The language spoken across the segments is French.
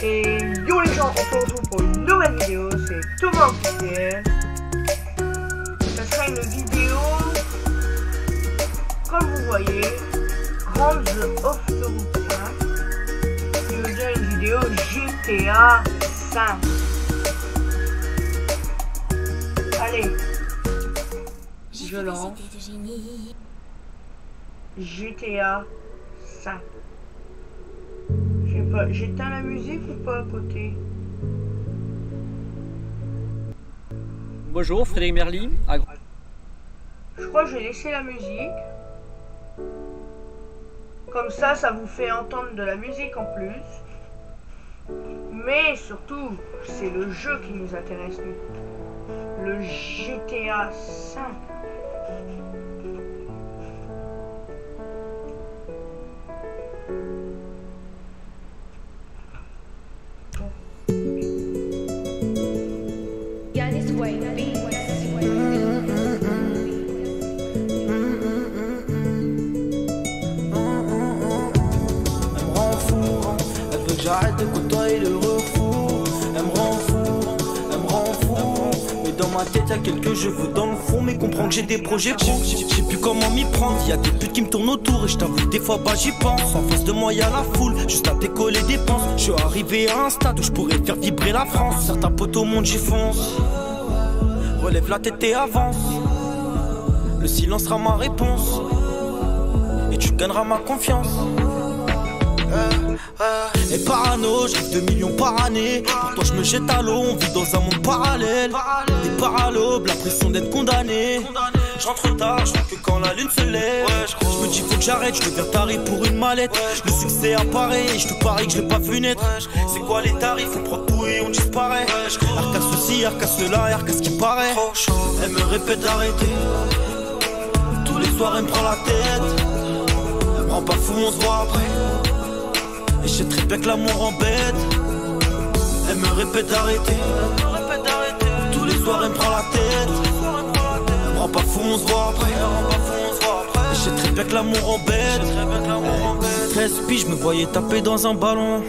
Et yo les gens, on se retrouve pour une nouvelle vidéo, c'est Thomas officiel. Ça sera une vidéo, comme vous voyez, Grand of the Route 5. Je veux dire une vidéo GTA 5. Allez, je lance GTA 5. J'éteins la musique ou pas à côté? Bonjour, Frédéric Merly. Je crois que j'ai laissé la musique. Comme ça, ça vous fait entendre de la musique en plus. Mais surtout, c'est le jeu qui nous intéresse, nous. Le GTA 5. J'arrête de côtoyer le refou. Elle me rend fou. Mais dans ma tête y'a quelques cheveux dans le fond. Mais comprends que j'ai des projets pro. Je sais plus comment m'y prendre. Y'a des putes qui me tournent autour. Et je t'avoue des fois bah j'y pense. En face de moi y'a la foule, juste à décoller des penses. Je suis arrivé à un stade où je pourrais faire vibrer la France. Certains potos montent, j'y fonce. Relève la tête et avance. Le silence sera ma réponse. Et tu gagneras ma confiance. Et parano, j'ai 2 millions par année. Pourtant je me jette à l'eau, on vit dans un monde parallèle. Des paralobes, la pression d'être condamné. Je rentre tard, je vois que quand la lune se lève. Je me dis faut que j'arrête, je deviens taré pour une mallette. Le succès apparaît, et je te parie que je l'ai pas vu naître. C'est quoi les tarifs, on prend tout et on disparaît. Arc à ceci, arc à cela, arc à ce qui paraît. Elle me répète d'arrêter. Tous les soirs elle me prend la tête. Elle me rend pas fou, on se voit après. Et je sais très bien que l'amour embête. Elle me répète d'arrêter. Tous les soirs elle me prend la tête. Elle me rend pas fou, on se voit après. Et je sais très bien que l'amour embête. 13 piges, je me voyais taper dans un ballon.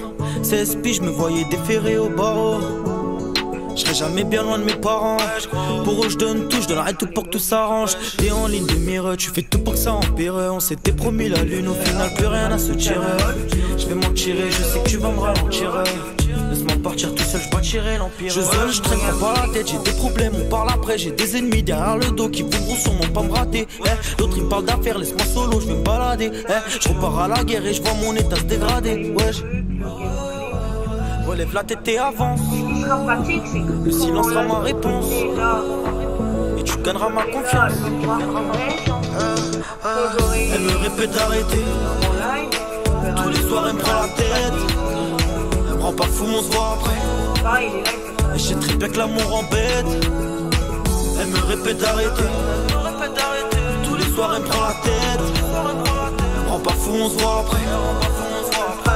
16 piges, je me voyais déférer au barreau. Je serai jamais bien loin de mes parents. Pour eux je donne tout, je donnerai tout pour que tout s'arrange. T'es en ligne de mire, tu fais tout pour que ça empire. On s'était promis la lune, au final plus rien à se tirer. Je vais m'en tirer, je sais que tu vas me ralentir. Laisse-moi partir tout seul, je bâtirai l'empire. Je zone, je traîne pas par la tête, j'ai des problèmes, on parle après. J'ai des ennemis derrière le dos qui voudront sûrement pas me rater. L'autre il me parle d'affaires, laisse-moi solo, je vais me balader. Je repars à la guerre et je vois mon état se dégrader. Relève la tête et avance. Le silence sera ma réponse. Et tu gagneras ma confiance. Elle me répète d'arrêter. Tous les soirs elle me prend la tête. Elle me rend pas fou, on se voit après. Et je sais très bien que l'amour embête. Elle me répète d'arrêter. Tous les soirs elle me prend la tête. Elle me rend pas fou, on se voit après.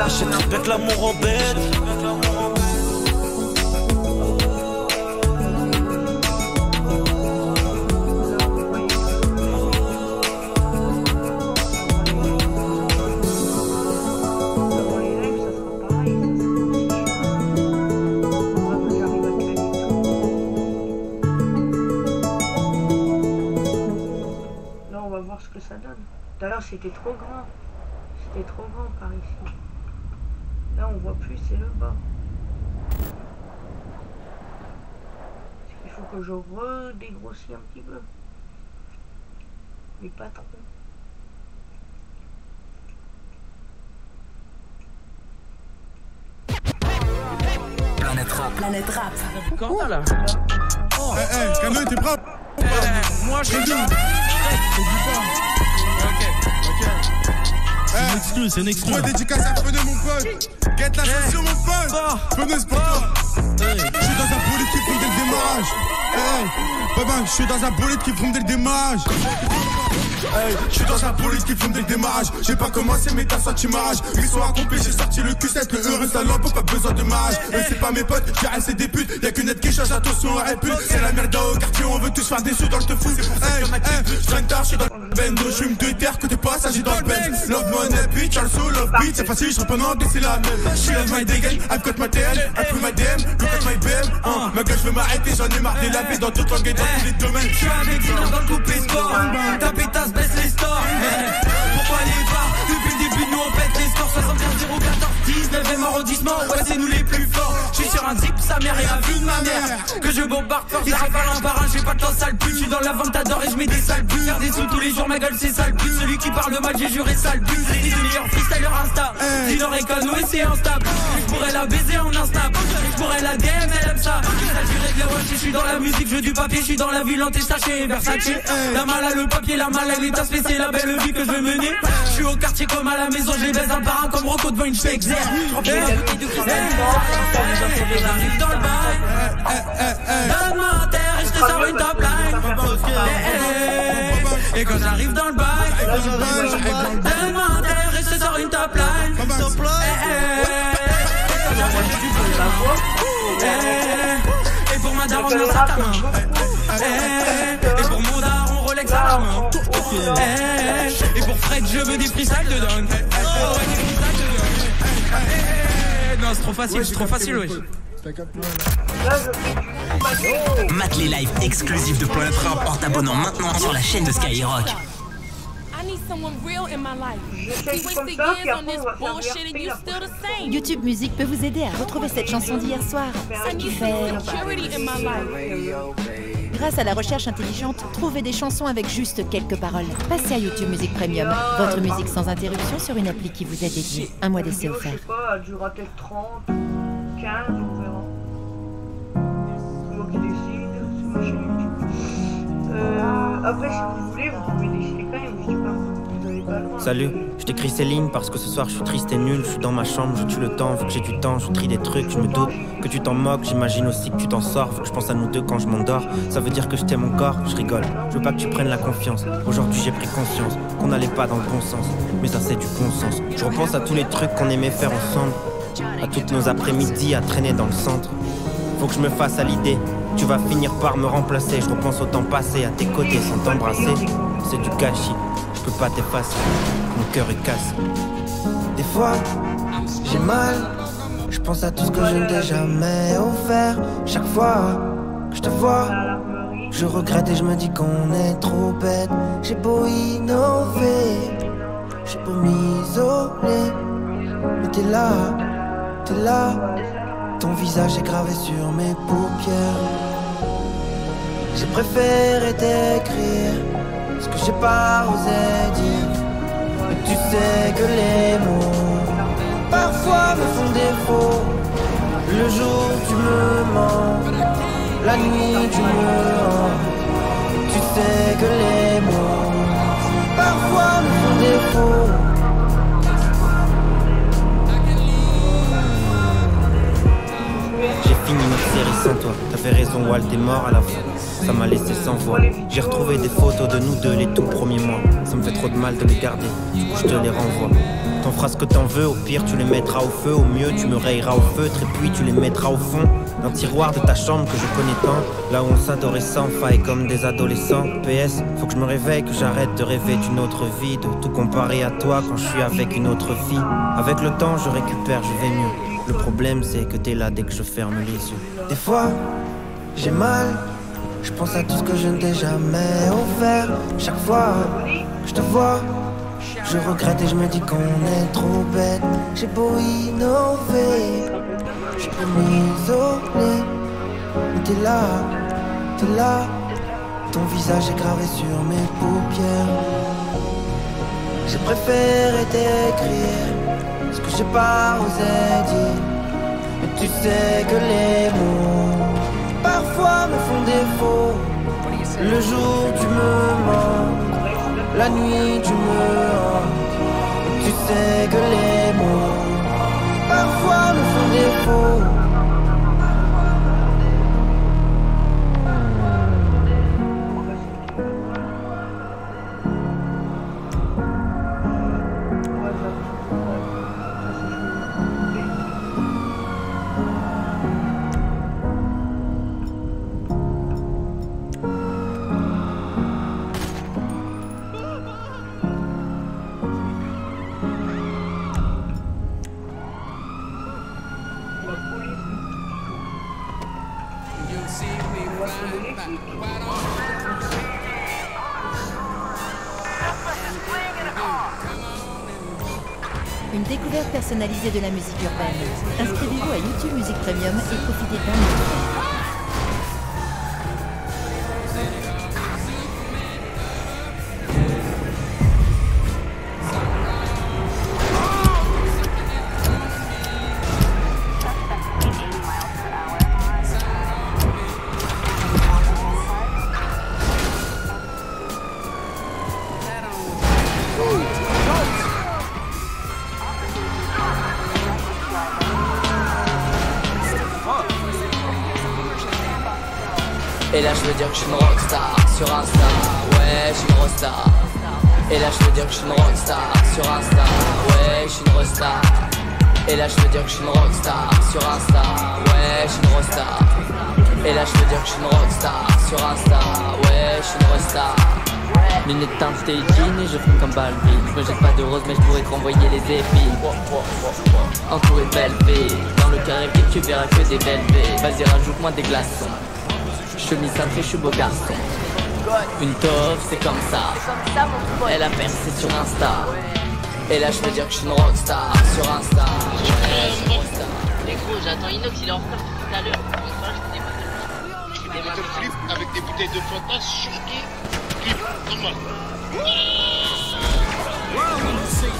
Je sais très bien que l'amour embête. Là on va voir ce que ça donne. Tout à l'heure c'était trop grand. C'était trop grand par ici. Là on voit plus, c'est le bas. Il faut que je redégrossis un petit peu. Mais pas trop. Planète Rap. Corda là. Oh. Cano, t'es prêt? Moi je suis bien. C'est une exclu. Moi, dédicace à Feneux, mon pote. Guette la session, mon pote. Feneux, c'est pour toi. Je suis dans un bolide qui fond dès le démarrage. Je suis dans un bolide qui fond dès le démarrage. Hey, je suis dans un police qui fume dès le démarrage. J'ai pas commencé mais t'as senti marrage. Ils sont accomplis, j'ai sorti le Q7. Le heureux talent, pas besoin de mariage. Eux c'est pas mes potes, j'ai assez des putes. Y'a qu'une net qui change, attention à elle pute. C'est la merde au quartier, on veut tous faire des sous dans le te fou. C'est pour ça qu'il y en a qui je traîne tard, je suis dans le bendo. Je fume de terre, côté passager dans le benz. Love money, bitch, Charles love beat. C'est facile, je reprends en c'est la même. Je suis avec my dégaine, I've got my TL, I've pris my DM, look at my BM. Ma gueule, je veux m'arrêter, j'en ai marre des laver dans toute langue et dans tous les domaines. Je suis avec Zina dans le coupé sport. Ta pétasse baisse les stores. Pourquoi les bars? Depuis le début, nous on pète les scores. 75 014 19e arrondissement. Ouais, c'est nous les plus forts. Je suis sur un zip, sa mère et la vie de ma mère. Que je bombarde fort, j'arrive à un par un. J'ai pas de temps, sale pute. Je suis dans la vente, t'adores et je mets des sales buts. Faire des sous tous les jours, ma gueule, c'est sale pute. Celui qui parle mal, j'ai juré sale but. C'est les meilleurs freestylers Insta. Dis-leur et cano et c'est instable. Je pourrais la baiser en Insta. Je pourrais la DM, elle aime ça. Je suis dans la musique, je veux du papier, je suis dans la ville en Versace. La malle à le papier, la malle à l'état spécial, c'est la belle vie que je veux mener. Je suis au quartier comme à la maison, je les baise un par un comme Rocco devant une Schweitzer. J'arrive dans le bail, donne-moi un terre et je te sors une top line. Et quand j'arrive dans le bail, donne-moi un terre et je te sors une top line. Et pour ma daronne, on sac à main. Et pour mon daron, Rolex à la main. Et pour Fred, je veux des freestyles de dingue. Non, c'est trop facile, wesh. Mate les lives exclusifs de Planète Rap en t'abonnant maintenant sur la chaîne de Skyrock. YouTube Musique peut vous aider à retrouver cette chanson d'hier soir. Grâce à la recherche intelligente, trouvez des chansons avec juste quelques paroles. Passez à YouTube Musique Premium. Votre musique sans interruption sur une appli qui vous est dédiée. Un mois d'essai offert. Je sais pas, elle durera peut-être 30, 15, on verra. C'est moi qui décide, c'est ma chaîne YouTube. Après, si vous voulez, vous pouvez décider quand même, je dis pas. Salut, je t'écris Céline parce que ce soir je suis triste et nul. Je suis dans ma chambre, je tue le temps, vu que j'ai du temps, je trie des trucs, je me doute que tu t'en moques, j'imagine aussi que tu t'en sors. Vu que je pense à nous deux quand je m'endors, ça veut dire que je t'aime encore, je rigole. Je veux pas que tu prennes la confiance. Aujourd'hui j'ai pris conscience qu'on n'allait pas dans le bon sens, mais ça c'est du bon sens. Je repense à tous les trucs qu'on aimait faire ensemble, à toutes nos après-midi à traîner dans le centre. Faut que je me fasse à l'idée, tu vas finir par me remplacer. Je repense au temps passé à tes côtés sans t'embrasser. C'est du gâchis, je peux pas t'effacer, mon cœur est cassé. Des fois, j'ai mal, je pense à tout ce que je ne t'ai jamais offert. Chaque fois que je te vois, je regrette et je me dis qu'on est trop bête. J'ai beau innover, j'ai beau m'isoler, mais t'es là, ton visage est gravé sur mes paupières. J'ai préféré t'écrire ce que j'ai pas osé dire. Mais tu sais que les mots parfois me font défaut. Le jour tu me mens, la nuit tu me hantes. Tu sais que les mots parfois me font défaut. J'ai fini notre série sans toi. T'avais raison, Walt est mort à la fin. Ça m'a laissé sans voix. J'ai retrouvé des photos de nous deux les tout premiers mois. Ça me fait trop de mal de les garder, du coup je te les renvoie. T'en feras ce que t'en veux, au pire tu les mettras au feu. Au mieux tu me rayeras au feutre et puis tu les mettras au fond d'un tiroir de ta chambre que je connais tant. Là où on s'adorait sans faille comme des adolescents. PS, faut que je me réveille, que j'arrête de rêver d'une autre vie, de tout comparer à toi quand je suis avec une autre fille. Avec le temps je récupère, je vais mieux. Le problème c'est que t'es là dès que je ferme les yeux. Des fois, j'ai mal, je pense à tout ce que je ne t'ai jamais offert. Chaque fois que je te vois, je regrette et je me dis qu'on est trop bête. J'ai beau innover, j'ai beau m'isoler, mais t'es là, ton visage est gravé sur mes paupières. J'ai préféré t'écrire ce que j'ai pas osé dire. Mais tu sais que les mots parfois me font défaut. Le jour tu me mens, la nuit tu me hantes. Tu sais que les mots parfois me font défaut. une découverte personnalisée de la musique urbaine. Inscrivez-vous à YouTube Musique Premium et profitez d'un moment. Et là je veux dire que je suis une rockstar sur Insta. Ouais, je suis une rockstar. Et là je veux dire que je suis une rockstar sur Insta. Ouais, je suis une rockstar. Et là je veux dire que je suis une rockstar sur Insta. Ouais, je suis une rockstar. Et là je veux dire que je suis une rockstar sur Insta. Ouais, je suis une rockstar. Lunettes teintées jeans et je fume comme Balvin. Je me jette pas de rose mais je pourrais te renvoyer les épines. Entouré de belles filles. Dans le carré tu verras que des belles filles. Vas-y rajoute-moi des glaçons. Chemise cintrée, je suis beau garçon. Une taupe, c'est comme ça. Elle a percé sur Insta. Et là je veux dire que je suis une rockstar sur Insta. Les gros, j'attends Inox, il est en retard tout à l'heure. Je vais te flip avec des bouteilles de Fanta, surtout flip, normal.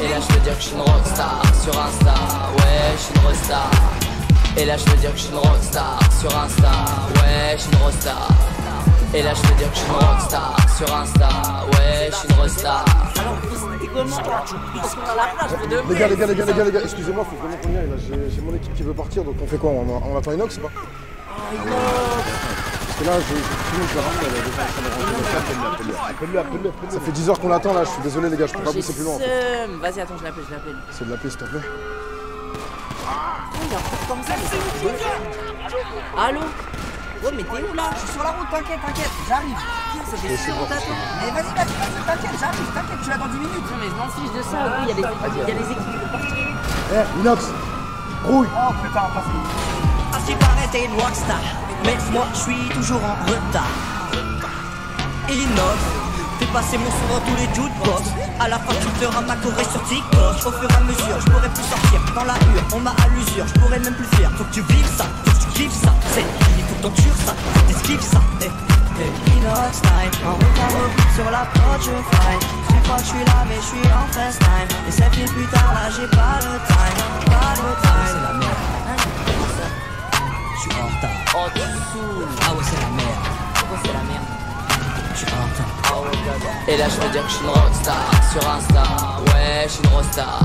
Et là je veux dire que je suis une rockstar sur Insta. Ouais, je suis une rockstar. Et là je veux dire que je suis une rockstar sur Insta. Ouais, je suis une rockstar. Et là je veux dire que je suis une rockstar sur Insta. Ouais, je suis une rockstar. Les gars, excusez-moi, faut vraiment qu'on y aille là. J'ai mon équipe qui veut partir, donc on fait quoi? On attend Inox ou pas? Parce que là, appelle-le. Ça fait 10 heures qu'on l'attend là, je suis désolé les gars, je peux pas pousser plus loin. Vas-y, attends, je l'appelle. C'est de l'appeler s'il te plaît. Comme ça, allô? Ouais, mais t'es où là? Je suis sur la route, t'inquiète, j'arrive. Ça fait 6 heures qu'on t'attend. Mais vas-y, t'inquiète, j'arrive, t'inquiète, je suis là dans 10 minutes. Non, mais je m'en fiche de ça, oui, il y a les équipes qui vont partir. Eh, Inox, rouille. Oh putain, passez. À ce qui paraît, t'es une rockstar, mais moi, je suis toujours en retard. Inox, fais passer mon son dans tous les jukebox. À la fin tu feras ma choré sur TikTok. Au fur et à mesure je pourrais plus sortir dans la hure. On m'a à l'usure, je pourrais même plus faire. Faut que tu vives ça, faut que tu kiffes ça. C'est il faut que t'endures ça, faut que t'esquives ça. Inox time, en route à reboot sur la prod je fly. Je crois que je suis là mais je suis en fast time. Et 7 minutes plus tard là j'ai pas le time. C'est la merde. Je suis en retard. Oh tu saoules. Ah ouais c'est la merde. Pourquoi c'est la merde? Je suis en retard. Et là je veux dire que je suis une rockstar sur Insta. Ouais, je suis une rockstar.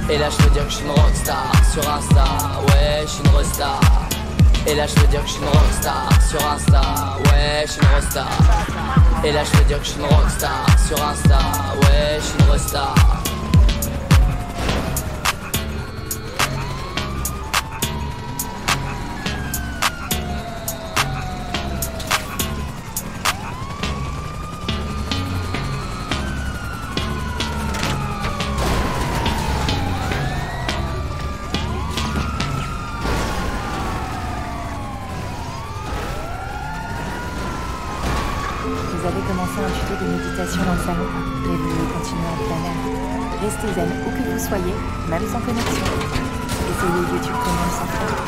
Et là je veux dire que je suis une rockstar sur Insta. Ouais, je suis une rockstar. Et là je veux dire que je suis une rockstar sur Insta. Ouais, je suis une rockstar. Et là je veux dire que je suis une rockstar sur Insta. Ouais, je suis une rockstar. Vous avez commencé un tuto de méditation dans le salon et vous voulez continuer avec la mer. Restez zen où que vous soyez, même sans connexion. Essayez YouTube Premium sans frais.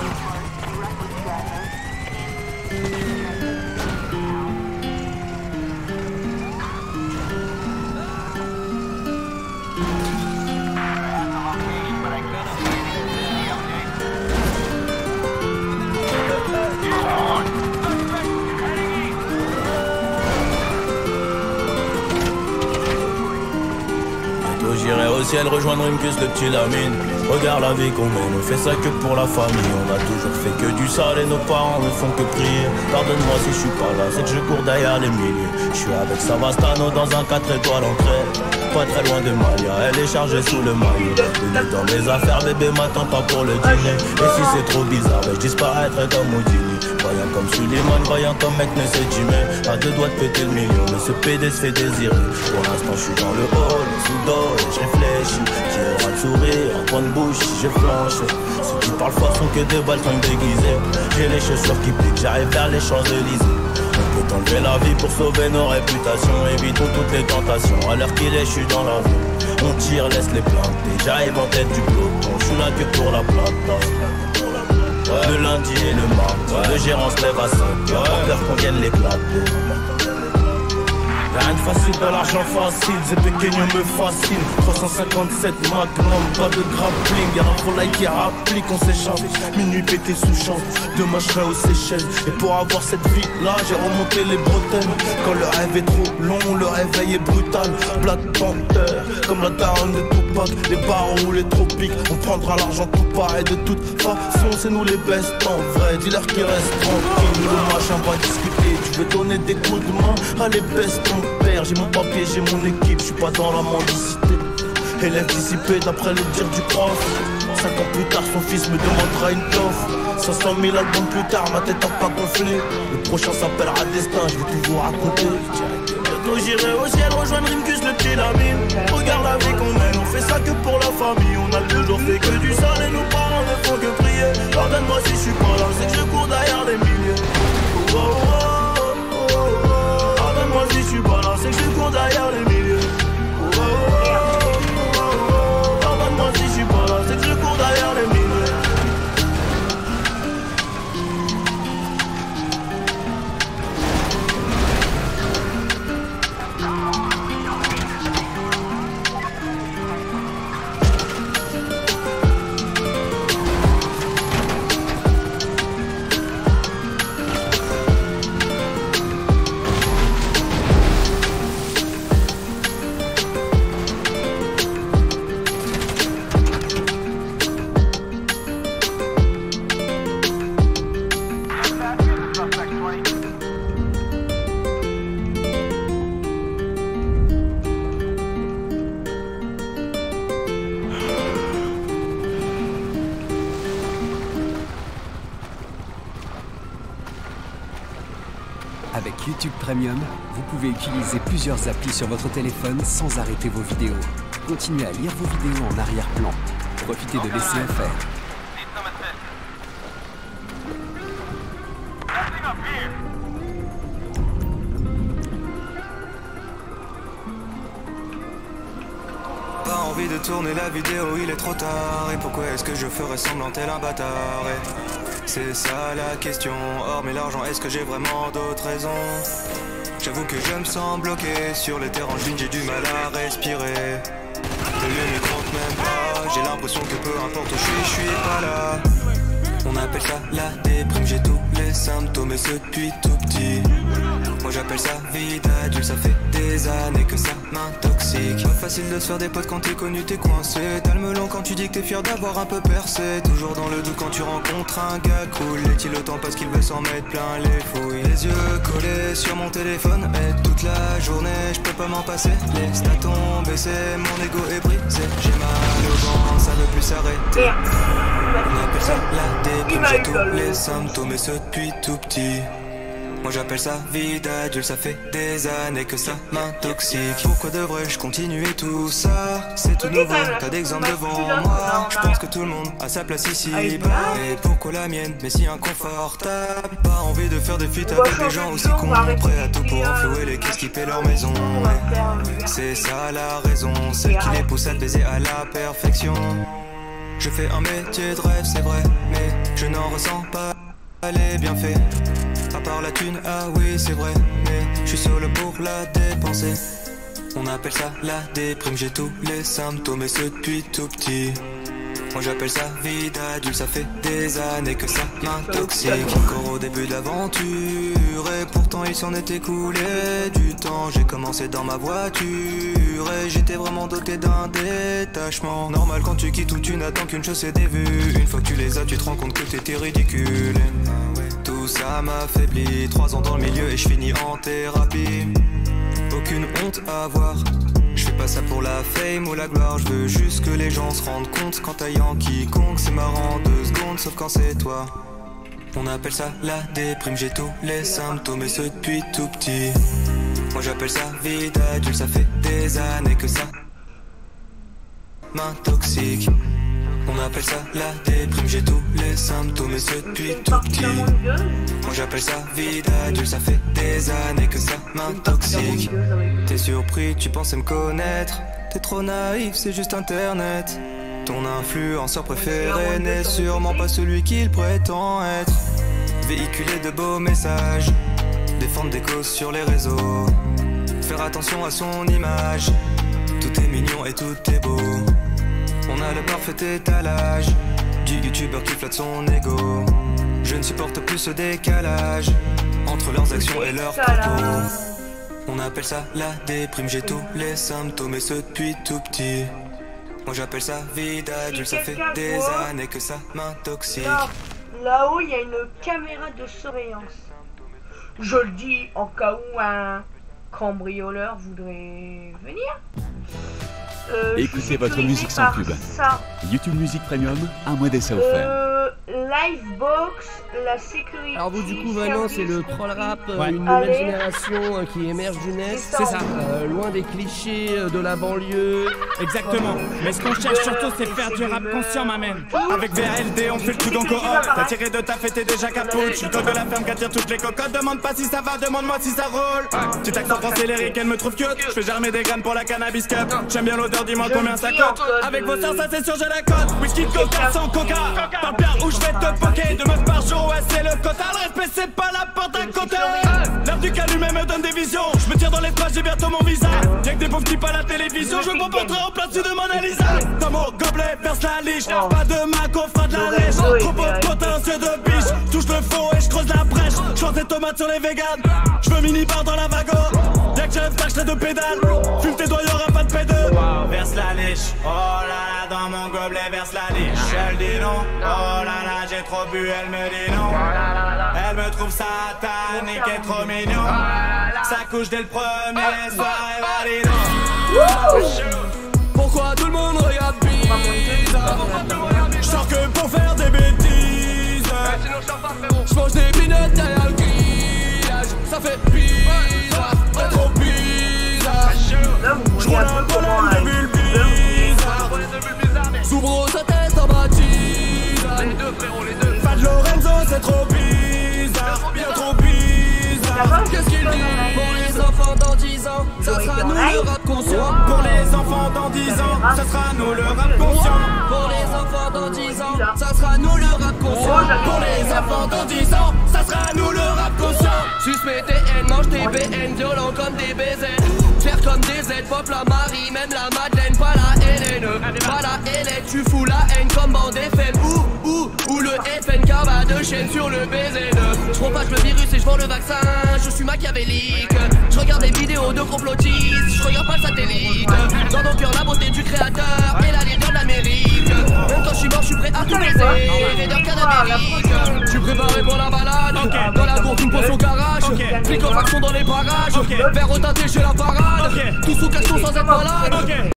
J'irai au ciel rejoindre une cuisse de petit Lamine. Regarde la vie qu'on mène, on fait ça que pour la famille. On a toujours fait que du sale et nos parents ne font que prier. Pardonne-moi si je suis pas là, c'est que je cours derrière les milliers. Je suis avec Savastano dans un 4 étoiles entrée. Pas très loin de Malia, elle est chargée sous le maillot. Il est dans mes affaires, bébé m'attends pas pour le dîner. Et si c'est trop bizarre, je disparaîtrai comme Houdini. Voyant comme Suleiman, voyant comme mec ne sait Jimmy. À 2 doigts de péter le million, mais ce PD se fait désirer. Pour l'instant je suis dans le hall, sous dos, et je réfléchis. Qui aura le sourire, un point de bouche si je flanche. Ceux qui parlent fort sont que des baltringues déguisés. J'ai les chaussures qui piquent, j'arrive vers les Champs-Élysées. On peut enlever la vie pour sauver nos réputations. Évitons toutes les tentations, à l'heure qu'il est, je suis dans la vie. On tire, laisse les planter. J'arrive en tête du peloton, je suis là que pour la plata. Le lundi et le mardi, le gérant se lève à 5h, en peur qu'on vienne l'éclater. Rien de facile dans l'argent facile, c'est pequeño me fascine. 357 magnum, pas de grappling. Y'a un pro like qui applique, on s'échappe. Minuit pété sous champ, demain je serai aux Seychelles. Et pour avoir cette vie là, j'ai remonté les bretelles. Quand le rêve est trop long, le réveil est brutal. Black Panther, comme la daronne de Tupac. Les barreaux ou les tropiques, on prendra l'argent tout pareil. De toute façon, c'est nous les best en vrai. Dis-leur qu'ils restent tranquilles, nous le machin va discuter. Tu veux donner des coups de main, allez baisse ton père. J'ai mon papier, j'ai mon équipe, je suis pas dans la mendicité. Élève dissipé d'après le dire du prof. 5 ans plus tard, son fils me demandera une toffe. 500 000 albums plus tard, ma tête a pas gonflé. Le prochain s'appellera Destin, je vais tout vous raconter. Bientôt j'irai au ciel rejoindre Rimkus, le petit Lamine. Regarde la vie qu'on mène, on fait ça que pour la famille. On a toujours fait que du sale et nos parents ne font que prier. Pardonne-moi si je suis pas là, c'est que je cours derrière les milliers. Oh, oh, oh, oh. Pardonne-moi si je suis pas là, c'est que je cours derrière les milliers. Oh, oh, oh. Pardonne-moi si je suis pas là, c'est que je cours derrière les milliers. Avec YouTube Premium, vous pouvez utiliser plusieurs applis sur votre téléphone sans arrêter vos vidéos. Continuez à lire vos vidéos en arrière-plan. Profitez de l'SCFR. Pas envie de tourner la vidéo, il est trop tard. Et pourquoi est-ce que je ferais semblant tel un bâtard? C'est ça la question, hormis l'argent, est-ce que j'ai vraiment d'autres raisons? J'avoue que je me sens bloqué sur les terres en jean, j'ai du mal à respirer. Le lieu ne compte même pas, j'ai l'impression que peu importe où je suis pas là. On appelle ça la déprime, j'ai tous les symptômes et ce depuis tout petit. Moi j'appelle ça vie d'adulte, ça fait des années que ça m'intoxique. Pas facile de se faire des potes quand t'es connu, t'es coincé. T'as le melon quand tu dis que t'es fier d'avoir un peu percé. Toujours dans le doute quand tu rencontres un gars cool. Est-il le temps parce qu'il veut s'en mettre plein les fouilles? Les yeux collés sur mon téléphone et toute la journée je peux pas m'en passer. Les stats ont baissé, mon ego est brisé. J'ai mal au ventre, ça veut plus s'arrêter. On appelle ça la déprime, j'ai tous les symptômes et ce depuis tout petit. Moi j'appelle ça vie d'adulte, ça fait des années que ça m'intoxique. Pourquoi devrais-je continuer tout ça? C'est tout nouveau, t'as d'exemples devant moi. Je pense que tout le monde a sa place ici. Et pourquoi la mienne, mais si inconfortable? Pas envie de faire des feats avec des gens aussi cons, prêts à tout pour enflouer les caisses qui paient leur maison. C'est ça la raison, celle qui les pousse à te baiser à la perfection. Je fais un métier de rêve, c'est vrai, mais je n'en ressens pas les bienfaits. À part la thune, ah oui c'est vrai, mais je suis solo pour la dépenser. On appelle ça la déprime, j'ai tous les symptômes et ce depuis tout petit. Moi j'appelle ça vie d'adulte, ça fait des années que ça m'intoxique. Encore au début de l'aventure et pourtant il s'en est écoulé du temps. J'ai commencé dans ma voiture et j'étais vraiment doté d'un détachement. Normal quand tu quittes où tu n'attends qu'une chose c'est des vues. Une fois que tu les as tu te rends compte que t'étais ridicule. Tout ça m'affaiblit, 3 ans dans le milieu et je finis en thérapie. Aucune honte à avoir, je fais pas ça pour la fame ou la gloire. Je veux juste que les gens se rendent compte quand t'as quiconque. C'est marrant 2 secondes sauf quand c'est toi. On appelle ça la déprime, j'ai tous les symptômes et ce depuis tout petit. Moi j'appelle ça vie d'adulte, ça fait des années que ça m'intoxique. On appelle ça la déprime, j'ai tous les symptômes et ce depuis tout petit. Moi j'appelle ça vie d'adulte, ça fait des années que ça m'intoxique. T'es surpris, tu pensais me connaître. T'es trop naïf, c'est juste internet. Ton influenceur préféré n'est sûrement pas celui qu'il prétend être. Véhiculer de beaux messages, défendre des causes sur les réseaux, faire attention à son image. Tout est mignon et tout est beau. On a le parfait étalage du youtubeur qui flatte son ego. Je ne supporte plus ce décalage entre leurs actions et leurs propos. On appelle ça la déprime, j'ai tous les symptômes et ce depuis tout petit. Moi j'appelle ça vie d'adulte, ça fait des années que ça m'intoxique. Là-haut, il y a une caméra de surveillance. Je le dis en cas où un cambrioleur voudrait venir. Écoutez votre musique sans pub. YouTube Music Premium, un mois d'essai offert. Livebox, la sécurité. Alors vous du coup maintenant c'est le troll rap, une nouvelle génération qui émerge du net. C'est ça. Loin des clichés de la banlieue. Exactement. Mais ce qu'on cherche surtout c'est faire du rap conscient ma mère. Avec VLD on fait le truc en coop. T'as tiré de ta fête, t'es déjà capote. Je suis le code de la ferme qui attire toutes les cocottes. Demande pas si ça va, demande-moi si ça roule. Petit accent français lyrique, elle me trouve cute. Je fais germer des graines pour la cannabis cup. J'aime bien l'odeur, dis-moi combien ça coûte. Avec vos sœurs ça c'est sûr j'ai la cote. Whisky coca sans coca. Parle bien où je vais te poker. 2 meufs par jour, ouais c'est le quota. Le respect c'est pas la porte à côté. L'heure du calumet me donne des visions. Je me tire dans l'espace, j'ai bientôt mon visa. Y'a que des pauvres types à la télévision. Je me porterai en place de Mona Lisa. Dans mon gobelet verse la liche. Pas de Mac, on fera de la lèche. Trop de potentiel de biche. Touche le fond et je creuse la brèche. J'lance des tomates sur les véganes. Je veux mini-bar dans la wagon. Y'a que j'aime tâche de pédale. Fume tes doigts, y'aura pas de P2. Verse la liche. Oh là là, dans mon gobelet verse la liche. Elle dit non. Oh là là, j'ai trop bu, elle me dit non. Elle me trouve satanique et trop mignon. Ça couche dès le premier soir et valide. Pourquoi tout le monde regarde bizarre? Je sors que pour faire des bêtises. Je mange des binettes derrière le grillage. Ça fait bizarre, trop bizarre. Je roule un pollen de bulles bizarres. Soubro sa tête en bâtisse. Les deux frérot, les deux. Pas de Lorenzo, c'est trop bizarre. Bien trop bizarre. Qu'est-ce qu'il dit? Pour les enfants dans 10 ans, ça sera nous le rap conscient. Pour les enfants dans 10 ans, ça sera nous le rap conscient. Pour les enfants dans 10 ans, ça sera nous le rap conscient. Pour les enfants dans 10 ans, ça sera nous le rap conscient. Suce mes TN, mange tes BN, violent comme des baisers. Faire comme des Z, pop la Marie, même la Madeleine, pas la Hélène. Pas la Hélène, tu fous la haine comme bande FM. Ou le FNK va de chaîne sur le BZ. Je propage le virus et je vends le vaccin, je suis machiavélique. Je regarde des vidéos de complotistes, je regarde pas le satellite. Dans mon cœur la beauté du créateur et la laideur de l'Amérique. Même quand je suis mort, je suis prêt à tout baiser, laideur cadavérique. Je suis préparé pour la balade, dans la gourde une potion garage. Flic en faction dans les parages, verre retinté chez la parade. Tous sous question sans être malade.